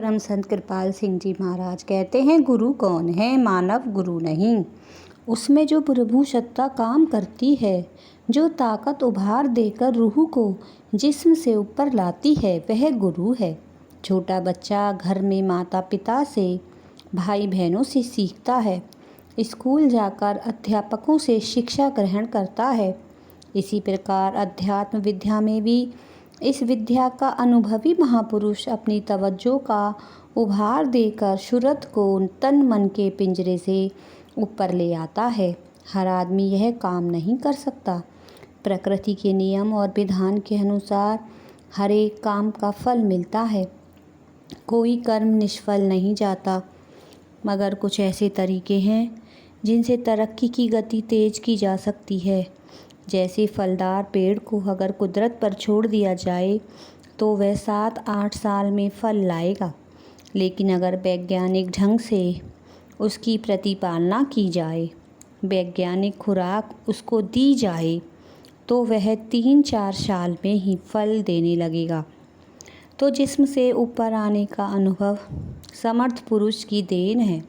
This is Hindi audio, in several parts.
परम संत कृपाल सिंह जी महाराज कहते हैं, गुरु कौन है? मानव गुरु नहीं। उसमें जो प्रभु सत्ता काम करती है, जो ताकत उभार देकर रूह को जिस्म से ऊपर लाती है, वह गुरु है। छोटा बच्चा घर में माता पिता से, भाई बहनों से सीखता है। स्कूल जाकर अध्यापकों से शिक्षा ग्रहण करता है। इसी प्रकार अध्यात्म विद्या में भी इस विद्या का अनुभवी महापुरुष अपनी तवज्जो का उभार देकर सूरत को तन मन के पिंजरे से ऊपर ले आता है। हर आदमी यह काम नहीं कर सकता। प्रकृति के नियम और विधान के अनुसार हर एक काम का फल मिलता है। कोई कर्म निष्फल नहीं जाता, मगर कुछ ऐसे तरीके हैं जिनसे तरक्की की गति तेज की जा सकती है। जैसे फलदार पेड़ को अगर कुदरत पर छोड़ दिया जाए तो वह 7-8 साल में फल लाएगा, लेकिन अगर वैज्ञानिक ढंग से उसकी प्रतिपालना की जाए, वैज्ञानिक खुराक उसको दी जाए, तो वह 3-4 साल में ही फल देने लगेगा। तो जिस्म से ऊपर आने का अनुभव समर्थ पुरुष की देन है।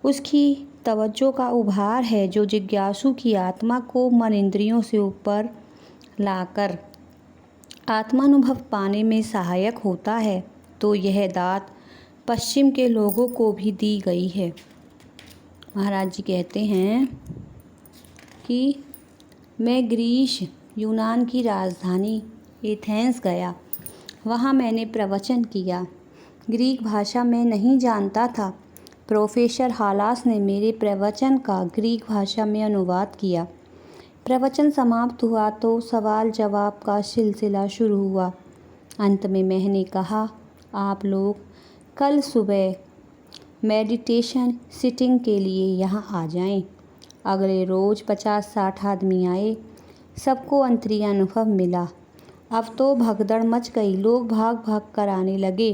उसकी तवज्जो का उभार है जो जिज्ञासु की आत्मा को मन इंद्रियों से ऊपर लाकर आत्मानुभव पाने में सहायक होता है। तो यह दात पश्चिम के लोगों को भी दी गई है। महाराज जी कहते हैं कि मैं ग्रीस यूनान की राजधानी एथेंस गया। वहाँ मैंने प्रवचन किया। ग्रीक भाषा में नहीं जानता था। प्रोफेसर हालास ने मेरे प्रवचन का ग्रीक भाषा में अनुवाद किया। प्रवचन समाप्त हुआ तो सवाल जवाब का सिलसिला शुरू हुआ। अंत में मैंने कहा, आप लोग कल सुबह मेडिटेशन सिटिंग के लिए यहाँ आ जाएं। अगले रोज़ 50-60 आदमी आए। सबको अंतरीय अनुभव मिला। अब तो भगदड़ मच गई। लोग भाग भाग कर आने लगे।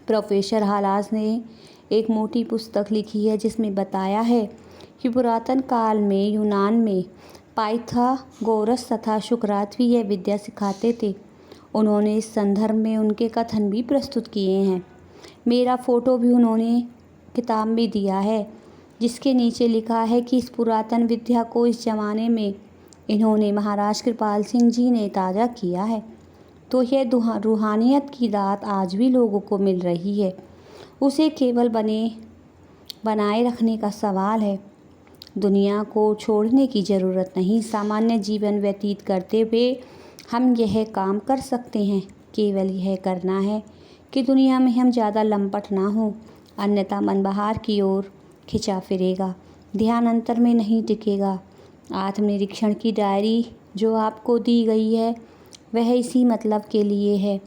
प्रोफेसर हालास ने एक मोटी पुस्तक लिखी है जिसमें बताया है कि पुरातन काल में यूनान में पाइथागोरस तथा सुकरात भी यह विद्या सिखाते थे। उन्होंने इस संदर्भ में उनके कथन भी प्रस्तुत किए हैं। मेरा फ़ोटो भी उन्होंने किताब में दिया है, जिसके नीचे लिखा है कि इस पुरातन विद्या को इस ज़माने में इन्होंने महाराज कृपाल सिंह जी ने ताज़ा किया है। तो यह रूहानियत की दात आज भी लोगों को मिल रही है। उसे केवल बनाए रखने का सवाल है। दुनिया को छोड़ने की ज़रूरत नहीं। सामान्य जीवन व्यतीत करते हुए हम यह काम कर सकते हैं। केवल यह करना है कि दुनिया में हम ज़्यादा लंपट ना हों, अन्यथा मन बाहर की ओर खिंचा फिरेगा, ध्यान अंतर में नहीं टिकेगा। आत्मनिरीक्षण की डायरी जो आपको दी गई है वह इसी मतलब के लिए है।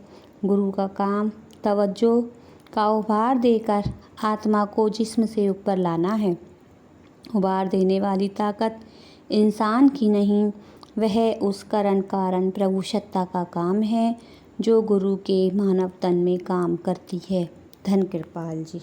गुरु का काम तवज्जो का उभार देकर आत्मा को जिस्म से ऊपर लाना है। उभार देने वाली ताकत इंसान की नहीं, वह उस कारण प्रभु सत्ता का काम है जो गुरु के मानव तन में काम करती है। धन कृपाल जी।